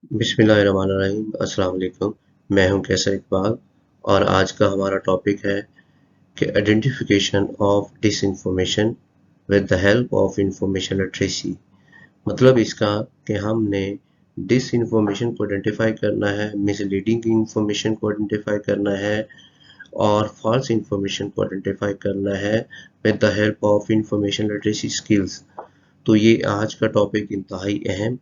बिस्मिल्लाहिर्रहमानिर्रहीम। अस्सलाम वालेकुम। मैं हूं कैसर इकबाल और आज का हमारा टॉपिक है कि identification of disinformation with the help of information literacy. मतलब इसका कि हमने डिसइंफॉर्मेशन को आइडेंटिफाई करना है, मिसलीडिंग इंफॉर्मेशन को आइडेंटिफाई करना है और फॉल्स इंफॉर्मेशन को आइडेंटिफाई करना है with the help of information literacy skills. तो ये आज का टॉपिक इंतहाई अहम,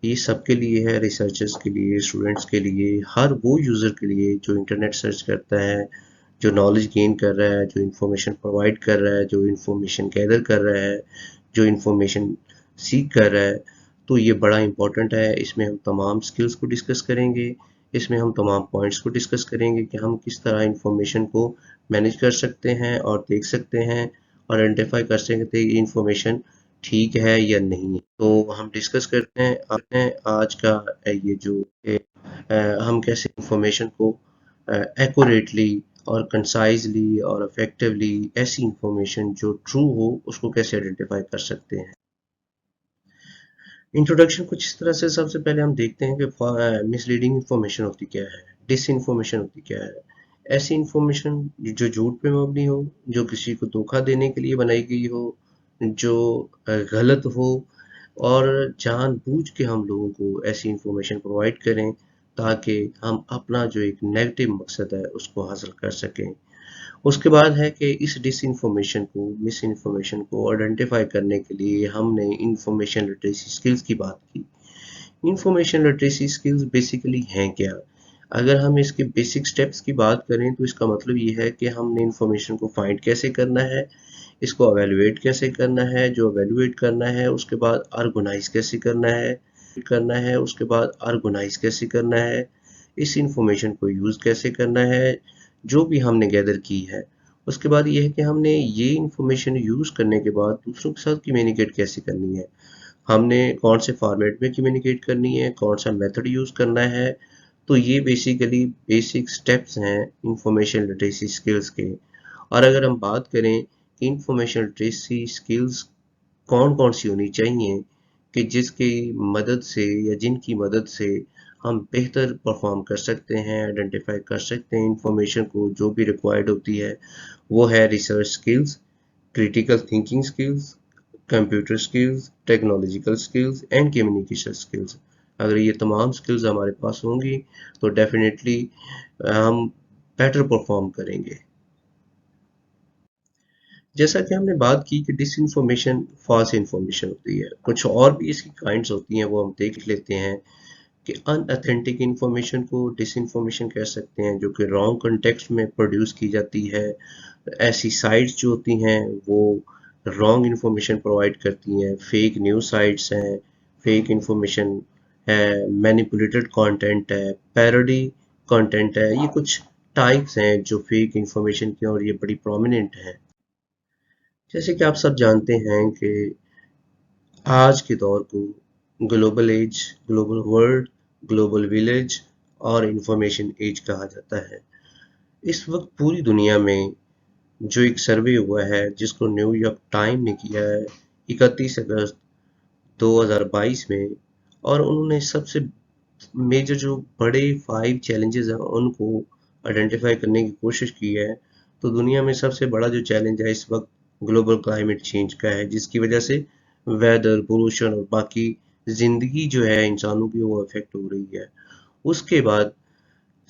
ये सबके लिए है, रिसर्चर्स के लिए, स्टूडेंट्स के लिए, हर वो यूज़र के लिए जो इंटरनेट सर्च करता है, जो नॉलेज गेन कर रहा है, जो इंफॉर्मेशन प्रोवाइड कर रहा है, जो इंफॉर्मेशन गैदर कर रहा है, जो इंफॉर्मेशन सीख कर रहा है। तो ये बड़ा इंपॉर्टेंट है। इसमें हम तमाम स्किल्स को डिस्कस करेंगे, इसमें हम तमाम पॉइंट्स को डिस्कस करेंगे कि हम किस तरह इंफॉर्मेशन को मैनेज कर सकते हैं और देख सकते हैं और आइडेंटिफाई कर सकते हैं कि इंफॉर्मेशन ठीक है या नहीं। तो हम डिस्कस करते हैं आज का ये जो हम कैसे इंफॉर्मेशन को एक्यूरेटली और कंसाइजली और इफेक्टिवली ऐसी इंफॉर्मेशन जो ट्रू हो उसको कैसे आइडेंटिफाई कर सकते हैं। इंट्रोडक्शन कुछ इस तरह से, सबसे पहले हम देखते हैं कि मिसलीडिंग इंफॉर्मेशन होती क्या है, डिस इंफॉर्मेशन होती क्या है। ऐसी इंफॉर्मेशन जो झूठ पे मबनी हो, जो किसी को धोखा देने के लिए बनाई गई हो, जो गलत हो और जानबूझ के हम लोगों को ऐसी इंफॉर्मेशन प्रोवाइड करें ताकि हम अपना जो एक नेगेटिव मकसद है उसको हासिल कर सकें। उसके बाद है कि इस डिसइंफॉर्मेशन को, मिस इन्फॉर्मेशन को आइडेंटिफाई करने के लिए हमने इंफॉर्मेशन लिटरेसी स्किल्स की बात की। इंफॉर्मेशन लिटरेसी स्किल्स बेसिकली हैं क्या? अगर हम इसके बेसिक स्टेप्स की बात करें तो इसका मतलब ये है कि हमने इंफॉर्मेशन को फाइंड कैसे करना है, इसको एवेलुएट कैसे करना है, जो एवेलुएट करना है उसके बाद ऑर्गेनाइज कैसे करना है उसके बाद ऑर्गेनाइज कैसे करना है, इस इंफॉर्मेशन को यूज़ कैसे करना है जो भी हमने गैदर की है। उसके बाद ये है कि हमने ये इंफॉर्मेशन यूज़ करने के बाद दूसरों के साथ कम्युनिकेट कैसे करनी है, हमने कौन से फॉर्मेट में कम्युनिकेट करनी है, कौन सा मेथड यूज़ करना है। तो ये बेसिकली बेसिक स्टेप्स हैं इंफॉर्मेशन लिटरेसी स्किल्स के। और अगर हम बात करें कि इंफॉर्मेशन लिटरेसी स्किल्स कौन कौन सी होनी चाहिए कि जिसकी मदद से या जिनकी मदद से हम बेहतर परफॉर्म कर सकते हैं, आइडेंटिफाई कर सकते हैं इंफॉर्मेशन को जो भी रिक्वायर्ड होती है, वो है research skills, critical thinking skills, computer skills, technological skills and communication skills. अगर ये तमाम स्किल्स हमारे पास होंगी तो डेफिनेटली हम बेटर परफॉर्म करेंगे। जैसा कि हमने बात की कि डिसइंफॉर्मेशन फॉल्स इंफॉर्मेशन होती है, कुछ और भी इसकी काइंड्स होती हैं, वो हम देख लेते हैं कि अनऑथेंटिक इंफॉर्मेशन को डिसइंफॉर्मेशन कह सकते हैं, जो कि रॉन्ग कंटेक्स्ट में प्रोड्यूस की जाती है। ऐसी साइट्स जो होती हैं वो रॉन्ग इंफॉर्मेशन प्रोवाइड करती हैं, फेक न्यूज़ साइट्स हैं, फेक इंफॉर्मेशन है, मैनिपुलेटेड कंटेंट है, पैरोडी कंटेंट है। ये कुछ टाइप्स हैं जो फेक इंफॉर्मेशन की और ये बड़ी प्रोमिनेंट हैं। जैसे कि आप सब जानते हैं कि आज के दौर को global age, global world, global village और इंफॉर्मेशन एज कहा जाता है। इस वक्त पूरी दुनिया में जो एक सर्वे हुआ है जिसको न्यूयॉर्क टाइम ने किया है 31 अगस्त 2022 में, और उन्होंने सबसे मेजर जो बड़े 5 चैलेंजेस हैं उनको आइडेंटिफाई करने की कोशिश की है। तो दुनिया में सबसे बड़ा जो चैलेंज है इस वक्त ग्लोबल क्लाइमेट चेंज का है, जिसकी वजह से वेदर, पोल्यूशन और बाकी जिंदगी जो है इंसानों की वो अफेक्ट हो रही है। उसके बाद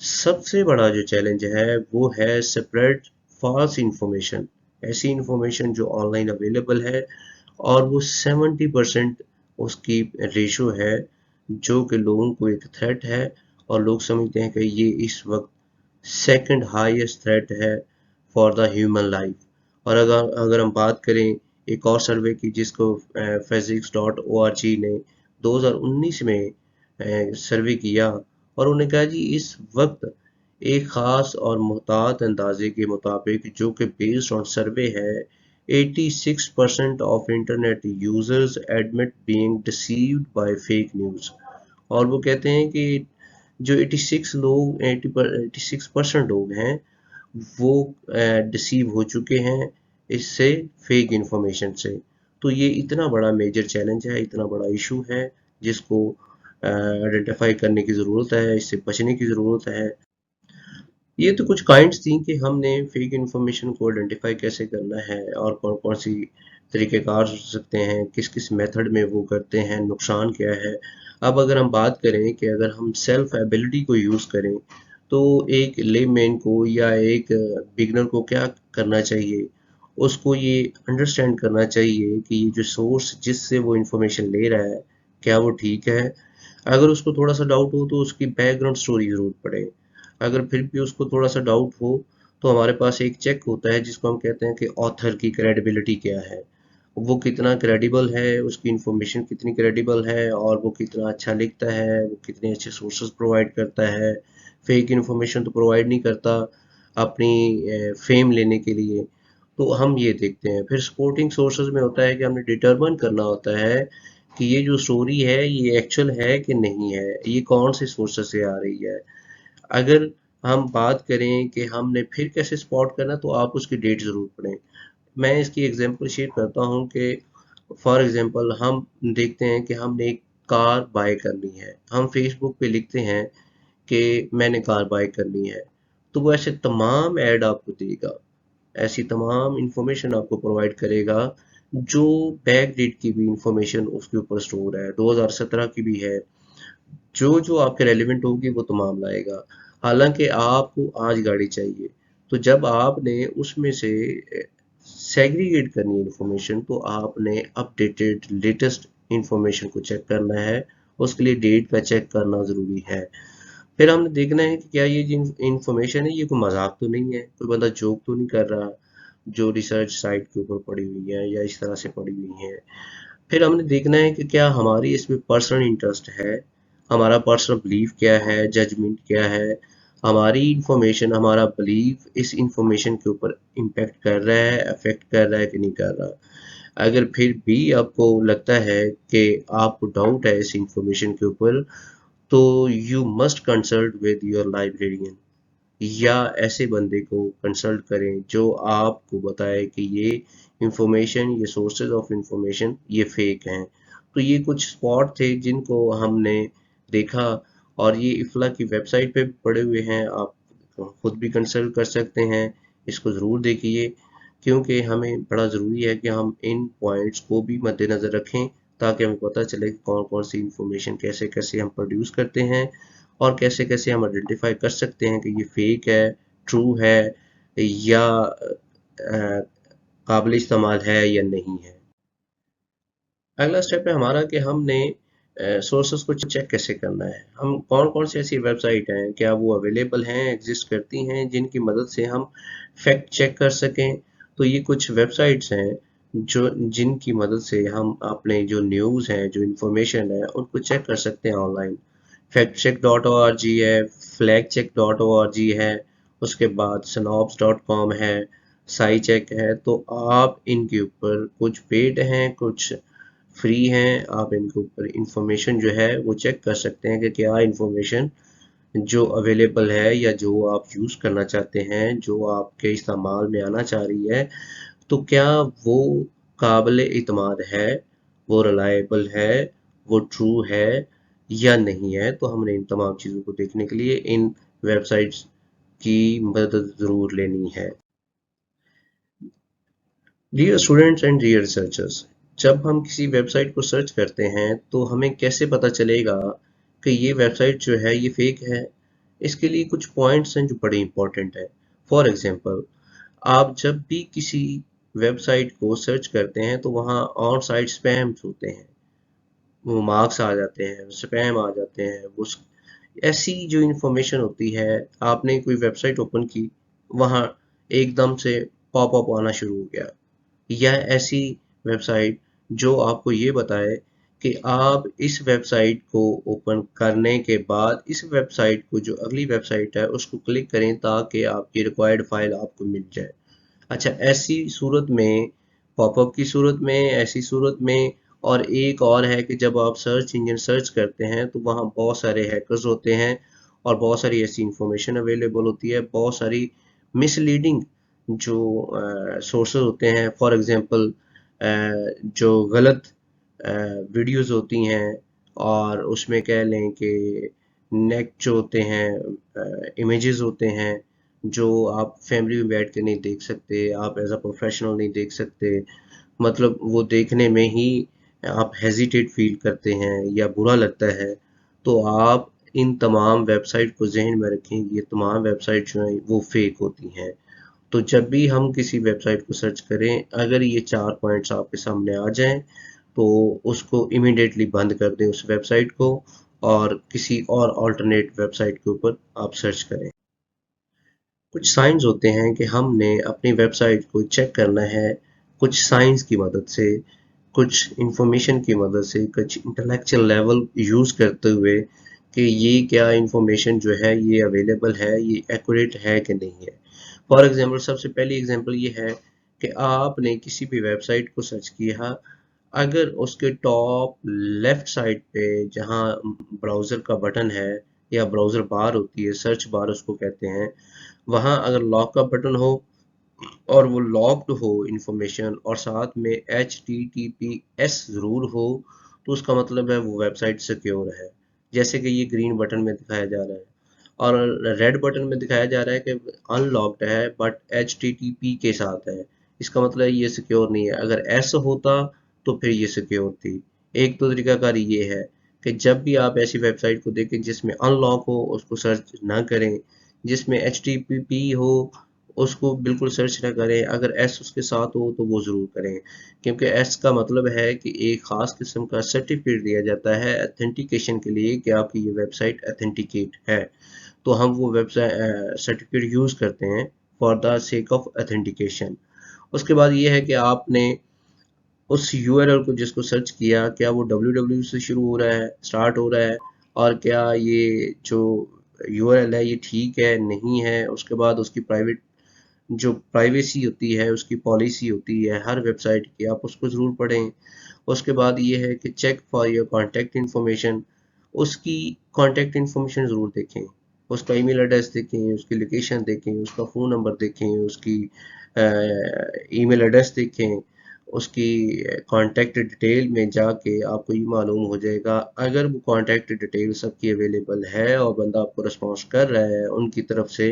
सबसे बड़ा जो चैलेंज है वो है स्प्रेड फॉल्स इंफॉर्मेशन, ऐसी इंफॉर्मेशन जो ऑनलाइन अवेलेबल है और वो 70% उसकी रेशो है जो कि लोगों को एक थ्रेट है और लोग समझते हैं कि ये इस वक्त सेकंड हाईएस्ट थ्रेट है फॉर द ह्यूमन लाइफ। और अगर अगर हम बात करें एक और सर्वे की जिसको physics.org ने 2019 में सर्वे किया, और उन्होंने कहा जी इस वक्त एक खास और मुहतात अंदाजे के मुताबिक जो कि बेस्ड ऑन सर्वे है, 86% of internet users admit being deceived by fake news. और वो कहते हैं कि जो 86% लोग हैं वो डिसीव हो चुके हैं इससे, फेक इंफॉर्मेशन से। तो ये इतना बड़ा मेजर चैलेंज है, इतना बड़ा इशू है जिसको आइडेंटिफाई करने की ज़रूरत है, इससे बचने की ज़रूरत है। ये तो कुछ काइंड्स थी कि हमने फेक इन्फॉर्मेशन को आइडेंटिफाई कैसे करना है और कौन कौन सी तरीक़ेकार हो सकते हैं, किस किस मेथड में वो करते हैं, नुकसान क्या है। अब अगर हम बात करें कि अगर हम सेल्फ एबिलिटी को यूज़ करें तो एक लेमैन को या एक बिगनर को क्या करना चाहिए, उसको ये अंडरस्टैंड करना चाहिए कि ये जो सोर्स जिससे वो इंफॉर्मेशन ले रहा है क्या वो ठीक है। अगर उसको थोड़ा सा डाउट हो तो उसकी बैकग्राउंड स्टोरी ज़रूर पढ़े। अगर फिर भी उसको थोड़ा सा डाउट हो तो हमारे पास एक चेक होता है जिसको हम कहते हैं कि ऑथर की क्रेडिबिलिटी क्या है, वो कितना क्रेडिबल है, उसकी इंफॉर्मेशन कितनी क्रेडिबल है और वो कितना अच्छा लिखता है, वो कितने अच्छे सोर्सेज प्रोवाइड करता है। फेक इंफॉर्मेशन तो प्रोवाइड नहीं करता अपनी फेम लेने के लिए। तो हम ये देखते हैं। फिर सपोर्टिंग सोर्सेज में होता है कि हमने डिटरमाइन करना होता है कि ये जो स्टोरी है ये एक्चुअल है कि नहीं है, ये कौन से सोर्सेज से आ रही है। अगर हम बात करें कि हमने फिर कैसे स्पॉट करना, तो आप उसकी डेट ज़रूर पढ़ें। मैं इसकी एग्जांपल शेयर करता हूँ कि फॉर एग्जांपल हम देखते हैं कि हमने एक कार बाय करनी है, हम फेसबुक पे लिखते हैं कि मैंने कार बाय करनी है, तो वो ऐसे तमाम ऐड आपको देगा, ऐसी तमाम इंफॉर्मेशन आपको प्रोवाइड करेगा जो बैक डेट की भी इंफॉर्मेशन उसके ऊपर स्टोर है, 2017 की भी है, जो जो आपके रेलिवेंट होगी वो तमाम लाएगा। हालांकि आपको आज गाड़ी चाहिए, तो जब आपने उसमें से सेग्रीगेट करनी है इंफॉर्मेशन, तो आपने अपडेटेड लेटेस्ट इंफॉर्मेशन को चेक करना है, उसके लिए डेट का चेक करना ज़रूरी है। फिर हमने देखना है कि क्या ये जो इंफॉर्मेशन है ये कोई मजाक तो नहीं है, कोई बंदा जोक तो नहीं कर रहा, जो रिसर्च साइट के ऊपर पड़ी हुई है या इस तरह से पड़ी हुई है। फिर हमने देखना है कि क्या हमारी इसमें पर्सनल इंटरेस्ट है, हमारा पर्सनल बिलीफ क्या है, जजमेंट क्या है, हमारी इंफॉर्मेशन, हमारा बिलीफ इस इंफॉर्मेशन के ऊपर इम्पेक्ट कर रहा है, अफेक्ट कर रहा है कि नहीं कर रहा। अगर फिर भी आपको लगता है कि आपको डाउट है इस इंफॉर्मेशन के ऊपर, तो you must consult with your librarian, या ऐसे बंदे को कंसल्ट करें जो आपको बताए कि ये इंफॉर्मेशन, ये सोर्सेज ऑफ इंफॉर्मेशन ये फेक हैं। तो ये कुछ स्पॉट थे जिनको हमने देखा, और ये इफ्ला की वेबसाइट पे भी पड़े हुए हैं, आप खुद भी कंसल्ट कर सकते हैं। इसको ज़रूर देखिए, क्योंकि हमें बड़ा ज़रूरी है कि हम इन पॉइंट्स को भी मद्देनज़र रखें, ताकि हमें पता चले कि कौन कौन सी इंफॉर्मेशन कैसे कैसे हम प्रोड्यूस करते हैं और कैसे कैसे हम आइडेंटिफाई कर सकते हैं कि ये फेक है, ट्रू है, या काबिल इस्तेमाल है या नहीं है। अगला स्टेप है हमारा कि हमने सोर्सेस को चेक कैसे करना है, हम कौन कौन सी ऐसी वेबसाइट हैं, क्या वो अवेलेबल हैं, एग्जिस्ट करती हैं, जिनकी मदद से हम फैक्ट चेक कर सकें। तो ये कुछ वेबसाइट्स हैं जो जिनकी मदद से हम अपने जो न्यूज़ हैं, जो इंफॉर्मेशन है, उनको चेक कर सकते हैं ऑनलाइन। factcheck.org है, flagcheck.org है, उसके बाद synopsis.com है, साई चेक है। तो आप इनके ऊपर कुछ पेड हैं, कुछ फ्री हैं, आप इनके ऊपर इंफॉर्मेशन जो है वो चेक कर सकते हैं कि क्या इंफॉर्मेशन जो अवेलेबल है या जो आप यूज़ करना चाहते हैं, जो आपके इस्तेमाल में आना चाह रही है, तो क्या वो काबिल इत्मीनान है, वो रिलायबल है, वो ट्रू है या नहीं है। तो हमने इन तमाम चीज़ों को देखने के लिए इन वेबसाइट्स की मदद ज़रूर लेनी है। Dear students and dear researchers, जब हम किसी वेबसाइट को सर्च करते हैं तो हमें कैसे पता चलेगा कि ये वेबसाइट जो है ये फेक है। इसके लिए कुछ पॉइंट्स हैं जो बड़े इंपॉर्टेंट है। फॉर एग्जांपल, आप जब भी किसी वेबसाइट को सर्च करते हैं तो वहाँ ऑन साइट स्पैम्स होते हैं, वो मार्क्स आ जाते हैं, स्पैम आ जाते हैं, वो ऐसी जो इंफॉर्मेशन होती है। आपने कोई वेबसाइट ओपन की, वहाँ एकदम से पॉपअप आना शुरू हो गया, या ऐसी वेबसाइट जो आपको ये बताए कि आप इस वेबसाइट को ओपन करने के बाद इस वेबसाइट को, जो अगली वेबसाइट है, उसको क्लिक करें ताकि आपकी रिक्वायर्ड फाइल आपको मिल जाए। अच्छा, ऐसी सूरत में, पॉपअप की सूरत में, ऐसी सूरत में, और एक और है कि जब आप सर्च इंजन सर्च करते हैं तो वहाँ बहुत सारे हैकर्स होते हैं और बहुत सारी ऐसी इंफॉर्मेशन अवेलेबल होती है, बहुत सारी मिसलीडिंग जो सोर्सेज होते हैं। फॉर एग्जांपल, जो गलत वीडियोस होती हैं, और उसमें कह लें कि नेक जो होते हैं, इमेजेस होते हैं जो आप फैमिली में बैठ के नहीं देख सकते, आप एज अ प्रोफेशनल नहीं देख सकते, मतलब वो देखने में ही आप हेजिटेट फील करते हैं या बुरा लगता है, तो आप इन तमाम वेबसाइट को जहन में रखें। ये तमाम वेबसाइट जो हैं वो फेक होती हैं। तो जब भी हम किसी वेबसाइट को सर्च करें, अगर ये 4 पॉइंट्स आपके सामने आ जाएं, तो उसको इमीडिएटली बंद कर दें उस वेबसाइट को, और किसी और अल्टरनेट वेबसाइट के ऊपर आप सर्च करें। कुछ साइंस होते हैं कि हमने अपनी वेबसाइट को चेक करना है कुछ साइंस की मदद से, कुछ इंफॉर्मेशन की मदद से, कुछ इंटेलेक्चुअल लेवल यूज़ करते हुए कि ये क्या इंफॉर्मेशन जो है ये अवेलेबल है, ये एक्यूरेट है कि नहीं है। फॉर एग्जांपल, सबसे पहली एग्जांपल ये है कि आपने किसी भी वेबसाइट को सर्च किया, अगर उसके टॉप लेफ्ट साइड पे जहाँ ब्राउज़र का बटन है या ब्राउज़र बार होती है, सर्च बार उसको कहते हैं, वहाँ अगर लॉक का बटन हो और वो लॉक्ड हो इंफॉर्मेशन, और साथ में HTTPS ज़रूर हो, तो उसका मतलब है वो वेबसाइट सिक्योर है। जैसे कि ये ग्रीन बटन में दिखाया जा रहा है, और रेड बटन में दिखाया जा रहा है कि अनलॉक्ड है बट HTTP के साथ है। इसका मतलब ये सिक्योर नहीं है। अगर ऐसा होता तो फिर ये सिक्योर थी। एक तो तरीकाकार ये है कि जब भी आप ऐसी वेबसाइट को देखें जिसमें अनलॉक हो, उसको सर्च ना करें। जिसमें HTTP हो, उसको बिल्कुल सर्च ना करें। अगर एस उसके साथ हो तो वो ज़रूर करें, क्योंकि एस का मतलब है कि एक ख़ास किस्म का सर्टिफिकेट दिया जाता है अथेंटिकेशन के लिए कि आपकी ये वेबसाइट अथेंटिकेट है। तो हम वो वेबसाइट सर्टिफिकेट यूज़ करते हैं for the sake of authentication. उसके बाद ये है कि आपने उस यूआरएल को जिसको सर्च किया, क्या वो www से शुरू हो रहा है, स्टार्ट हो रहा है, और क्या ये जो यूआरएल है ये ठीक है नहीं है। उसके बाद उसकी जो प्राइवेसी होती है, उसकी पॉलिसी होती है हर वेबसाइट की, आप उसको ज़रूर पढ़ें। उसके बाद ये है कि check for your contact information, उसकी कॉन्टैक्ट इन्फॉर्मेशन ज़रूर देखें, उसका ईमेल एड्रेस देखें, उसकी लोकेशन देखें, उसका फ़ोन नंबर देखें, उसकी ईमेल एड्रेस देखें। उसकी कॉन्टैक्ट डिटेल में जाके आपको ये मालूम हो जाएगा, अगर वो कॉन्टैक्ट डिटेल सबकी अवेलेबल है और बंदा आपको रिस्पॉन्स कर रहा है उनकी तरफ से,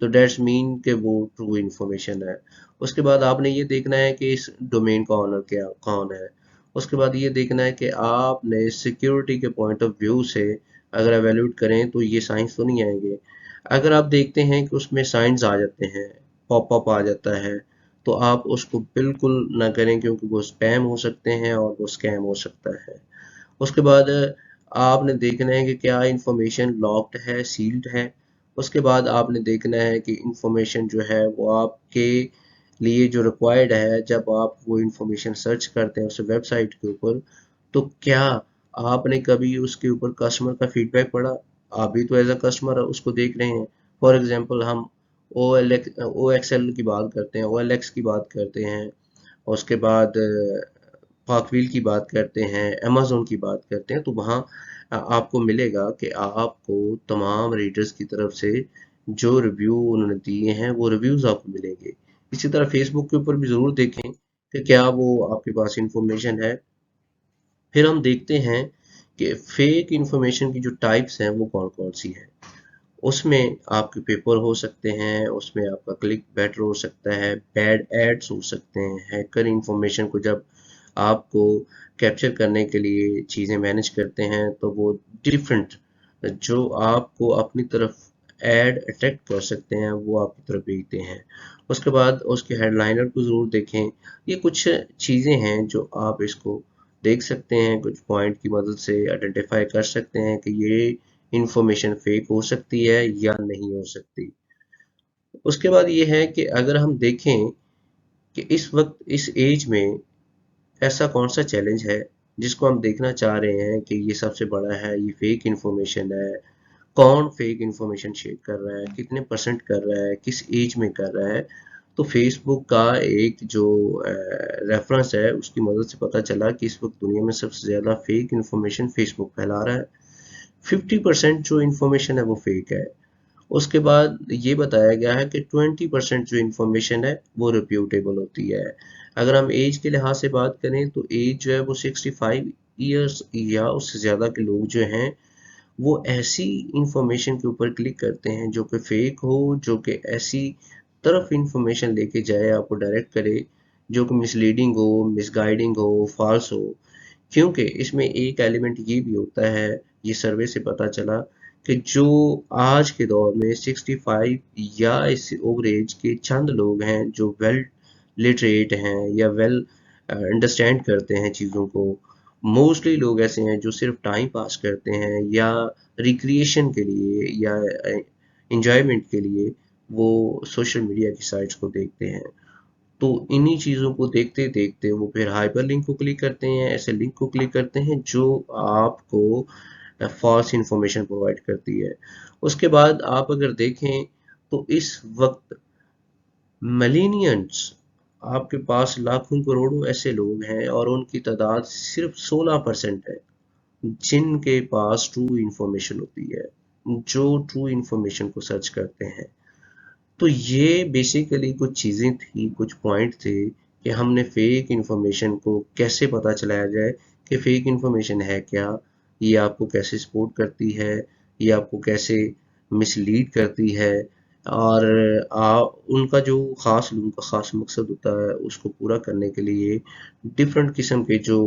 तो डेट्स मीन कि वो ट्रू इन्फॉर्मेशन है। उसके बाद आपने ये देखना है कि इस डोमेन का ऑनर क्या कौन है। उसके बाद ये देखना है कि आपने सिक्योरिटी के पॉइंट ऑफ व्यू से अगर एवेल्यूट करें तो ये साइंस तो नहीं आएंगे। अगर आप देखते हैं कि उसमें साइंस आ जाते हैं, पॉपअप आ जाता है, तो आप उसको बिल्कुल ना करें, क्योंकि वो स्पैम हो सकते हैं और वो स्कैम हो सकता है। उसके बाद आपने देखना है कि क्या इंफॉर्मेशन लॉक्ड है, सील्ड है। उसके बाद आपने देखना है कि इंफॉर्मेशन जो है वो आपके लिए जो रिक्वायर्ड है, जब आप वो इंफॉर्मेशन सर्च करते हैं उस वेबसाइट के ऊपर, तो क्या आपने कभी उसके ऊपर कस्टमर का फीडबैक पढ़ा। आप भी तो एज अ कस्टमर उसको देख रहे हैं। फॉर एग्जांपल, हम OXL की बात करते हैं, OLX की बात करते हैं, उसके बाद पाकवील की बात करते हैं, अमेज़न की बात करते हैं, तो वहाँ आपको मिलेगा कि आपको तमाम रीडर्स की तरफ से जो रिव्यू उन्होंने दिए हैं वो रिव्यूज़ आपको मिलेंगे। इसी तरह फेसबुक के ऊपर भी ज़रूर देखें कि क्या वो आपके पास इंफॉर्मेशन है। फिर हम देखते हैं कि फेक इंफॉर्मेशन की जो टाइप्स हैं वो कौन कौन सी हैं। उसमें आपके पेपर हो सकते हैं, उसमें आपका क्लिक बैटर हो सकता है, बैड एड्स हो सकते हैं, हैकर इंफॉर्मेशन को जब आपको कैप्चर करने के लिए चीज़ें मैनेज करते हैं तो वो डिफरेंट जो आपको अपनी तरफ एड अट्रैक्ट कर सकते हैं वो आपकी तरफ भेजते हैं। उसके बाद उसके हेडलाइनर को ज़रूर देखें। ये कुछ चीज़ें हैं जो आप इसको देख सकते हैं, कुछ पॉइंट की मदद से आइडेंटिफाई कर सकते हैं कि ये इंफॉर्मेशन फेक हो सकती है या नहीं हो सकती। उसके बाद ये है कि अगर हम देखें कि इस वक्त इस एज में ऐसा कौन सा चैलेंज है जिसको हम देखना चाह रहे हैं कि ये सबसे बड़ा है, ये फेक इंफॉर्मेशन है, कौन फेक इंफॉर्मेशन शेयर कर रहा है, कितने परसेंट कर रहा है, किस एज में कर रहा है। तो फेसबुक का एक जो रेफरेंस है उसकी मदद से पता चला कि इस वक्त दुनिया में सबसे ज़्यादा फेक इंफॉर्मेशन फेसबुक फैला रहा है। 50% जो इंफॉर्मेशन है वो फेक है। उसके बाद ये बताया गया है कि 20% जो इंफॉर्मेशन है वो रिप्यूटेबल होती है। अगर हम एज के लिहाज से बात करें तो एज जो है वो 65 ایئرس یا اس سے زیادہ کے لوگ جو ہیں وہ ایسی انفارمیشن کے اوپر کلک کرتے ہیں جو کہ فیک ہو، جو کہ ایسی طرف انفارمیشن لے کے جائے، آپ کو ڈائریکٹ کرے جو کہ مس لیڈنگ ہو، مس گائیڈنگ ہو، فالس ہو. کیونکہ اس میں ایک ایلیمنٹ یہ بھی ہوتا ہے، یہ سروے سے پتا چلا کہ جو آج کے دور میں 65 یا اس سے اوور ایج کے چند لوگ ہیں جو ویل لٹریٹ ہیں یا ویل انڈرسٹینڈ کرتے ہیں چیزوں کو. موسٹلی لوگ ایسے ہیں جو صرف ٹائم پاس کرتے ہیں یا ریکریشن کے لیے یا انجوائمنٹ کے لیے وہ سوشل میڈیا کی سائٹس کو دیکھتے ہیں. تو انہی چیزوں کو دیکھتے دیکھتے وہ پھر ہائپر لنک کو کلک کرتے ہیں، ایسے لنک کو کلک کرتے ہیں جو آپ کو فالس انفارمیشن پرووائڈ کرتی ہے. اس کے بعد آپ اگر دیکھیں تو اس وقت ملینینٹس آپ کے پاس لاکھوں کروڑوں ایسے لوگ ہیں اور ان کی تعداد صرف 16% ہے جن کے پاس ٹرو انفارمیشن ہوتی ہے، جو ٹرو انفارمیشن کو سرچ کرتے ہیں. تو یہ بیسیکلی کچھ چیزیں تھیں، کچھ پوائنٹ تھے کہ ہم نے فیک انفارمیشن کو کیسے پتا چلایا جائے کہ فیک انفارمیشن ہے کیا، یہ آپ کو کیسے سپورٹ کرتی ہے، یہ آپ کو کیسے مس لیڈ کرتی ہے، اور ان کا جو ان کا خاص مقصد ہوتا ہے اس کو پورا کرنے کے لیے ڈفرینٹ قسم کے جو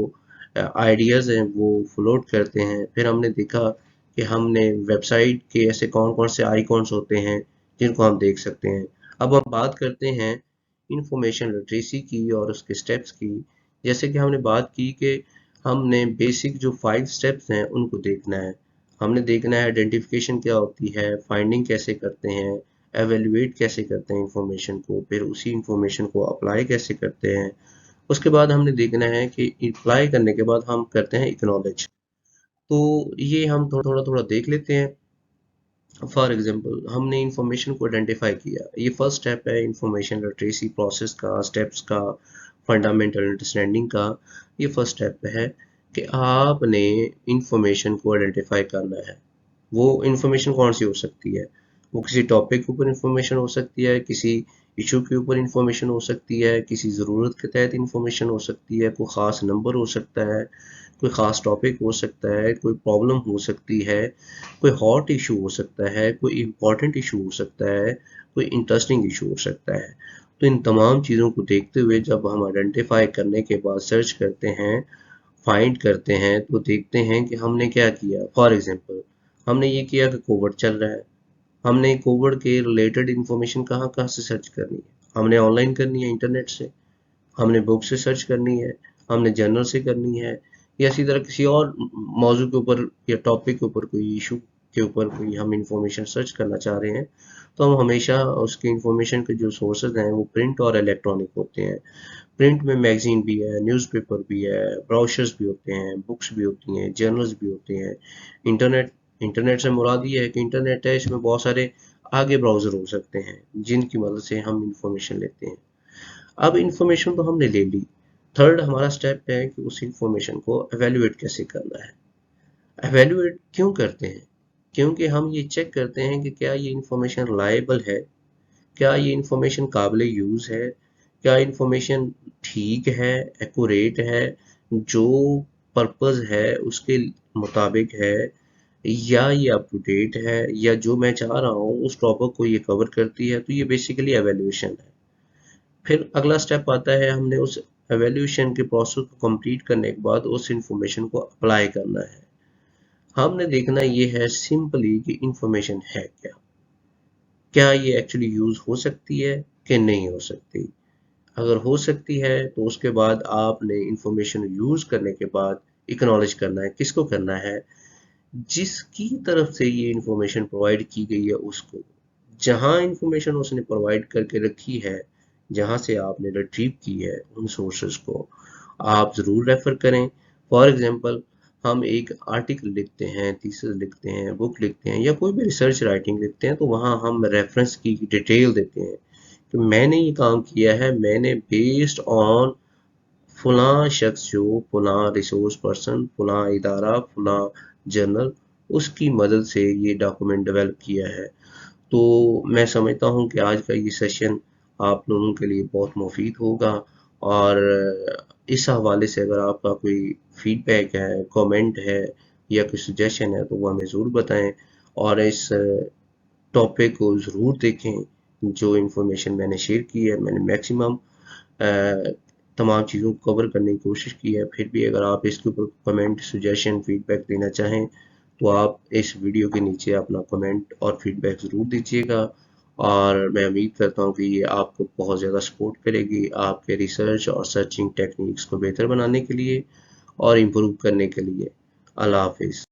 آئیڈیاز ہیں وہ فلوٹ کرتے ہیں. پھر ہم نے دیکھا کہ ہم نے ویب سائٹ کے ایسے کون کون سے آئیکونس ہوتے ہیں جن کو ہم دیکھ سکتے ہیں. اب ہم بات کرتے ہیں انفارمیشن لٹریسی کی اور اس کے سٹیپس کی. جیسے کہ ہم نے بات کی کہ ہم نے بیسک جو 5 سٹیپس ہیں ان کو دیکھنا ہے. ہم نے دیکھنا ہے آئیڈینٹیفیکیشن کیا ہوتی ہے، فائنڈنگ کیسے کرتے ہیں، ایویلویٹ کیسے کرتے ہیں انفارمیشن کو، پھر اسی انفارمیشن کو اپلائی کیسے کرتے ہیں. اس کے بعد ہم نے دیکھنا ہے کہ اپلائی کرنے کے بعد ہم کرتے ہیں اکنالج. تو یہ ہم تھوڑا تھوڑا دیکھ لیتے ہیں. فار ایگزامپل ہم نے انفارمیشن کو آئیڈینٹیفائی کیا، یہ فرسٹ اسٹیپ ہے انفارمیشن لٹریسی پروسیس کا، اسٹیپس کا، فنڈامنٹل انڈرسٹینڈنگ کا. یہ فرسٹ اسٹیپ ہے کہ آپ نے انفارمیشن کو آئیڈینٹیفائی کرنا ہے. وہ انفارمیشن کون سی ہو سکتی ہے؟ وہ کسی ٹاپک کے اوپر انفارمیشن ہو سکتی ہے، کسی ایشو کے اوپر انفارمیشن ہو سکتی ہے، کسی ضرورت کے تحت انفارمیشن ہو سکتی ہے، کوئی خاص نمبر ہو سکتا ہے، کوئی خاص ٹاپک ہو سکتا ہے، کوئی پرابلم ہو سکتی ہے، کوئی ہاٹ ایشو ہو سکتا ہے، کوئی امپورٹنٹ ایشو ہو سکتا ہے، کوئی انٹرسٹنگ ایشو ہو سکتا ہے. تو ان تمام چیزوں کو دیکھتے ہوئے جب ہم آئیڈینٹیفائی کرنے کے بعد سرچ کرتے ہیں، فائنڈ کرتے ہیں، تو دیکھتے ہیں کہ ہم نے کیا کیا. فار ایگزامپل ہم نے یہ کیا کہ کووڈ چل رہا ہے، ہم نے کووڈ کے ریلیٹڈ انفارمیشن کہاں کہاں سے سرچ کرنی ہے؟ ہم نے آن لائن کرنی ہے انٹرنیٹ سے، ہم نے بک سے سرچ کرنی ہے، ہم نے جرنل سے کرنی ہے، یا اسی طرح کسی اور موضوع کے اوپر یا ٹاپک کے اوپر کوئی ایشو کے اوپر کوئی ہم انفارمیشن سرچ کرنا چاہ رہے ہیں. تو ہم ہمیشہ اس کے انفارمیشن کے جو سورسز ہیں وہ پرنٹ اور الیکٹرانک ہوتے ہیں. پرنٹ میں میگزین بھی ہے، نیوز پیپر بھی ہے، براؤشرز بھی ہوتے ہیں، بکس بھی ہوتی ہیں، جرنلز بھی ہوتے ہیں. انٹرنیٹ انٹرنیٹ سے مراد یہ ہے کہ انٹرنیٹ ہے، اس میں بہت سارے آگے براؤزر ہو سکتے ہیں جن کی مدد سے ہم انفارمیشن لیتے ہیں. اب انفارمیشن تو ہم نے لے لی، تھرڈ ہمارا سٹیپ ہے کہ اس انفارمیشن کو ایویلویٹ کیسے کرنا ہے. ایویلویٹ کیوں کرتے ہیں؟ کیونکہ ہم یہ چیک کرتے ہیں کہ کیا یہ انفارمیشن ریلائبل ہے، کیا یہ انفارمیشن قابل یوز ہے، کیا انفارمیشن ٹھیک ہے، ایکوریٹ ہے، جو پرپز ہے اس کے مطابق ہے، یا یہ اپ ٹو ڈیٹ ہے، یا جو میں چاہ رہا ہوں اس ٹاپک کو یہ کور کرتی ہے. تو یہ بیسیکلی ایویلویشن ہے. پھر اگلا سٹیپ آتا ہے، ہم نے اس ایویلیوشن کے پروسیس کو کمپلیٹ کرنے کے بعد اس انفارمیشن کو اپلائی کرنا ہے. ہم نے دیکھنا یہ ہے سمپلی کہ انفارمیشن ہے کیا، کیا یہ ایکچولی یوز ہو سکتی ہے کہ نہیں ہو سکتی. اگر ہو سکتی ہے تو اس کے بعد آپ نے انفارمیشن یوز کرنے کے بعد اکنالج کرنا ہے. کس کو کرنا ہے؟ جس کی طرف سے یہ انفارمیشن پرووائڈ کی گئی ہے اس کو. جہاں انفارمیشن اس نے پرووائڈ کر کے رکھی ہے، جہاں سے آپ نے ریٹریو کی ہے ان سورسز کو آپ ضرور ریفر کریں. فار ایگزامپل ہم ایک آرٹیکل لکھتے ہیں، تھیسس لکھتے ہیں، بک لکھتے ہیں، یا کوئی بھی ریسرچ رائٹنگ لکھتے ہیں، تو وہاں ہم ریفرنس کی ڈیٹیل دیتے ہیں کہ میں نے یہ کام کیا ہے، میں نے بیسڈ آن فلاں شخص جو فلاں ریسورس پرسن، فلاں ادارہ، فلاں جرنل، اس کی مدد سے یہ ڈاکومنٹ ڈیولپ کیا ہے. تو میں سمجھتا ہوں کہ آج کا یہ سیشن آپ لوگوں کے لیے بہت مفید ہوگا، اور اس حوالے سے اگر آپ کا کوئی فیڈ بیک ہے، کومنٹ ہے یا کوئی سجیشن ہے تو وہ ہمیں ضرور بتائیں، اور اس ٹاپک کو ضرور دیکھیں۔ جو انفارمیشن میں نے شیئر کی ہے، میں نے میکسیمم تمام چیزوں کو کور کرنے کی کوشش کی ہے، پھر بھی اگر آپ اس کے اوپر کمنٹ، سجیشن، فیڈ بیک دینا چاہیں تو آپ اس ویڈیو کے نیچے اپنا کمنٹ اور فیڈ بیک ضرور دیجیے گا، اور میں امید کرتا ہوں کہ یہ آپ کو بہت زیادہ سپورٹ کرے گی آپ کے ریسرچ اور سرچنگ ٹیکنیکس کو بہتر بنانے کے لیے اور امپروو کرنے کے لیے۔ اللہ حافظ۔